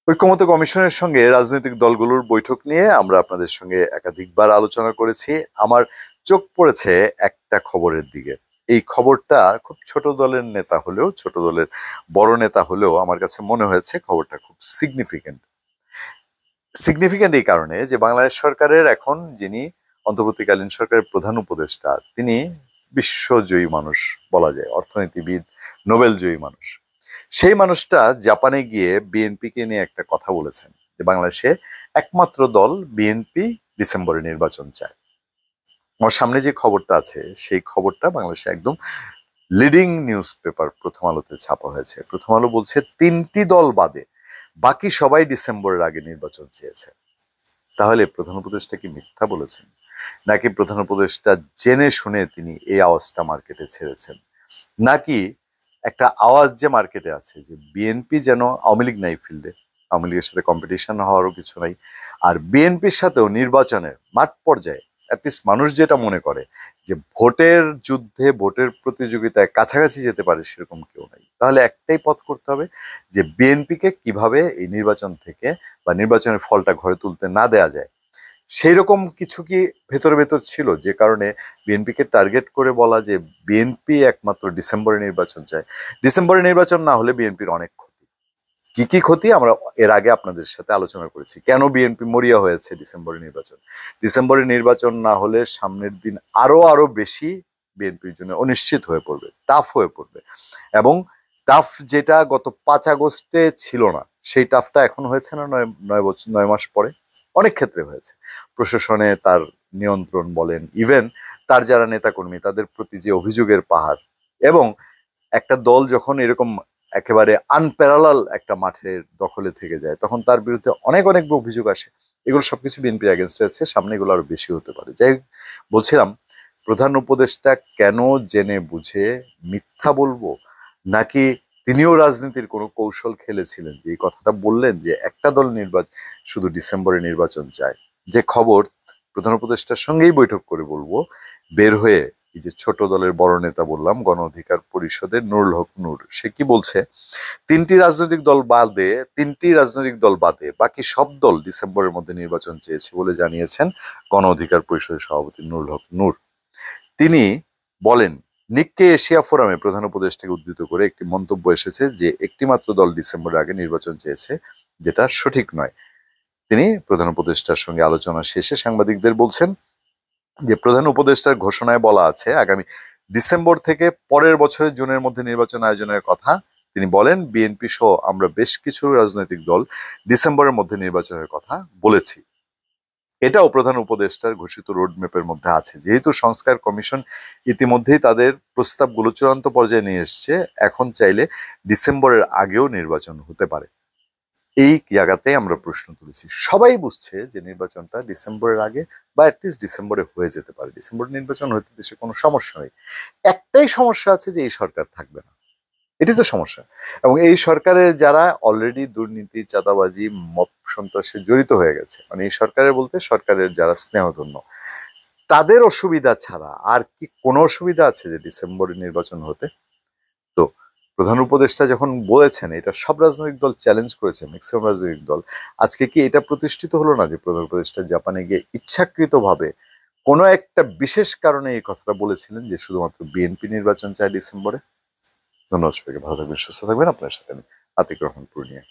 ঐকমত্য কমিশনের সঙ্গে রাজনৈতিক দলগুলোর বৈঠক নিয়ে আমরা আপনাদের সঙ্গে একাধিকবার আলোচনা করেছি। আমার চোখ পড়েছে একটা খবরের দিকে। এই খবরটা খুব ছোট দলের নেতা হলেও, ছোট দলের বড় নেতা হলেও আমার কাছে মনে হয়েছে খবরটা খুব সিগনিফিকেন্ট। সিগনিফিকেন্ট এই কারণে যে বাংলাদেশ সরকারের এখন যিনি অন্তর্বর্তীকালীন সরকারের প্রধান উপদেষ্টা, তিনি বিশ্বজয়ী মানুষ বলা যায়, অর্থনীতিবিদ, নোবেল জয়ী মানুষ। সেই মানুষটা জাপানে গিয়ে বিএনপিকে নিয়ে একটা কথা বলেছেন যে বাংলাদেশে একমাত্র দল বিএনপি ডিসেম্বরে নির্বাচন চায়। আমার সামনে যে খবরটা আছে সেই খবরটা বাংলাদেশে একদম লিডিং নিউজ পেপার প্রথম আলোতে ছাপা হয়েছে। প্রথম আলো বলছে 3টি দল বাদে বাকি সবাই ডিসেম্বরের আগে নির্বাচন চেয়েছে। তাহলে প্রধান উপদেষ্টা কি মিথ্যা বলেছেন, নাকি প্রধান উপদেষ্টা জেনে শুনে তিনি এই আওয়াজটা মার্কেটে ছেড়েছেন, নাকি একটা আওয়াজ যে মার্কেটে আছে যে বিএনপি যেন, আওয়ামী লীগ নাই ফিল্ডে, আওয়ামী লীগের সাথে কম্পিটিশন হওয়ারও কিছু নাই, আর বিএনপির সাথেও নির্বাচনের মাঠ পর্যায়ে অ্যাটলিস্ট মানুষ যেটা মনে করে যে ভোটের যুদ্ধে, ভোটের প্রতিযোগিতায় কাছাকাছি যেতে পারে সেরকম কেউ নাই। তাহলে একটাই পথ করতে হবে যে বিএনপিকে কিভাবে এই নির্বাচন থেকে বা নির্বাচনের ফলটা ঘরে তুলতে না দেয়া যায়। সেই রকম কিছু কি ভেতর ভেতর ছিল যে কারণে বিএনপিকে টার্গেট করে বলা যে বিএনপি একমাত্র ডিসেম্বরে নির্বাচন চায়। ডিসেম্বরে নির্বাচন না হলে বিএনপির অনেক ক্ষতি। কি কি ক্ষতি আমরা এর আগে আপনাদের সাথে আলোচনা করেছি। কেন বিএনপি মরিয়া হয়েছে ডিসেম্বরে নির্বাচন। ডিসেম্বরে নির্বাচন না হলে সামনের দিন আরো বেশি বিএনপির জন্য অনিশ্চিত হয়ে পড়বে, টাফ হয়ে পড়বে। এবং টাফ যেটা গত 5 আগস্টে ছিল না, সেই টাফটা এখন হয়েছে না 9 মাস পরে। অনেক ক্ষেত্রে হয়েছে। প্রশাসনে তার নিয়ন্ত্রণ বলেন, ইভেন তার যারা নেতাকর্মী তাদের প্রতি যে অভিযোগের পাহাড়, এবং একটা দল যখন এরকম একেবারে আনপ্যারালাল একটা মাঠের দখলে থেকে যায় তখন তার বিরুদ্ধে অনেক অনেক অভিযোগ আসে। এগুলো সবকিছু বিএনপির এগেনস্টে আছে, সামনে এগুলো আরো বেশি হতে পারে। যাই বলছিলাম, প্রধান উপদেষ্টা কেন জেনে বুঝে মিথ্যা বলবো, নাকি তিনিও রাজনীতির কোনো কৌশল খেলেছিলেন যে এই কথাটা বললেন যে একটা দল শুধু ডিসেম্বরে নির্বাচন চায়। যে খবর প্রধান উপদেষ্টার সঙ্গেই বৈঠক করে বলবো বের হয়ে, এই যে ছোট দলের বড় নেতা বললাম গণ অধিকার পরিষদের নুরুল হক নূর, সে কি বলছে, 3টি রাজনৈতিক দল বাদে বাকি সব দল ডিসেম্বরের মধ্যে নির্বাচন চেয়েছে বলে জানিয়েছেন গণ অধিকার পরিষদের সভাপতি নুরুল হক নূর। তিনি বলেন, নিক্কে এশিয়া ফোরামে প্রধান উপদেষ্টাকে উদ্ধৃত করে একটি মন্তব্য এসেছে যে একটি মাত্র দল ডিসেম্বরের আগে নির্বাচন চেয়েছে, যেটা সঠিক নয়। তিনি প্রধান উপদেষ্টার সঙ্গে আলোচনা শেষে সাংবাদিকদের বলছেন যে প্রধান উপদেষ্টার ঘোষণায় বলা আছে আগামী ডিসেম্বর থেকে পরের বছরের জুনের মধ্যে নির্বাচন আয়োজনের কথা। তিনি বলেন, বিএনপি সহ আমরা বেশ কিছু রাজনৈতিক দল ডিসেম্বরের মধ্যে নির্বাচনের কথা বলেছি। এটাও প্রধান উপদেষ্টার ঘোষিত রোডম্যাপের মধ্যে আছে। যেহেতু সংস্কার কমিশন ইতিমধ্যেই তাদের প্রস্তাবগুলো চূড়ান্ত পর্যায়ে নিয়ে এসছে, এখন চাইলে ডিসেম্বরের আগেও নির্বাচন হতে পারে। এই জায়গাতে আমরা প্রশ্ন তুলেছি। সবাই বুঝছে যে নির্বাচনটা ডিসেম্বরের আগে বা অ্যাটলিস্ট ডিসেম্বরে হয়ে যেতে পারে। ডিসেম্বরে নির্বাচন হইতে দেশে কোনো সমস্যা নেই। একটাই সমস্যা আছে যে এই সরকার থাকবে না, এটি তো সমস্যা। এবং এই সরকারের যারা অলরেডি দুর্নীতি, চাঁদাবাজি, মব সন্ত্রাসে জড়িত হয়ে গেছে, মানে এই সরকারের বলতে সরকারের যারা স্নেহধন্য, তাদের অসুবিধা ছাড়া আর কি কোনো অসুবিধা আছে যে ডিসেম্বরে নির্বাচন হতে? তো প্রধান উপদেষ্টা যখন বলেছেন, এটা সব রাজনৈতিক দল চ্যালেঞ্জ করেছে, ম্যাক্সিমাম রাজনৈতিক দল। আজকে কি এটা প্রতিষ্ঠিত হলো না যে প্রধান উপদেষ্টা জাপানে গিয়ে ইচ্ছাকৃতভাবে কোনো একটা বিশেষ কারণে এই কথাটা বলেছিলেন যে শুধুমাত্র বিএনপি নির্বাচন চায় ডিসেম্বরে? ধন্যবাদ সবাইকে, ভালো থাকবেন, সুস্থ থাকবেন। আপনার সাথে আমি আতিক রহমান পূর্ণিয়া।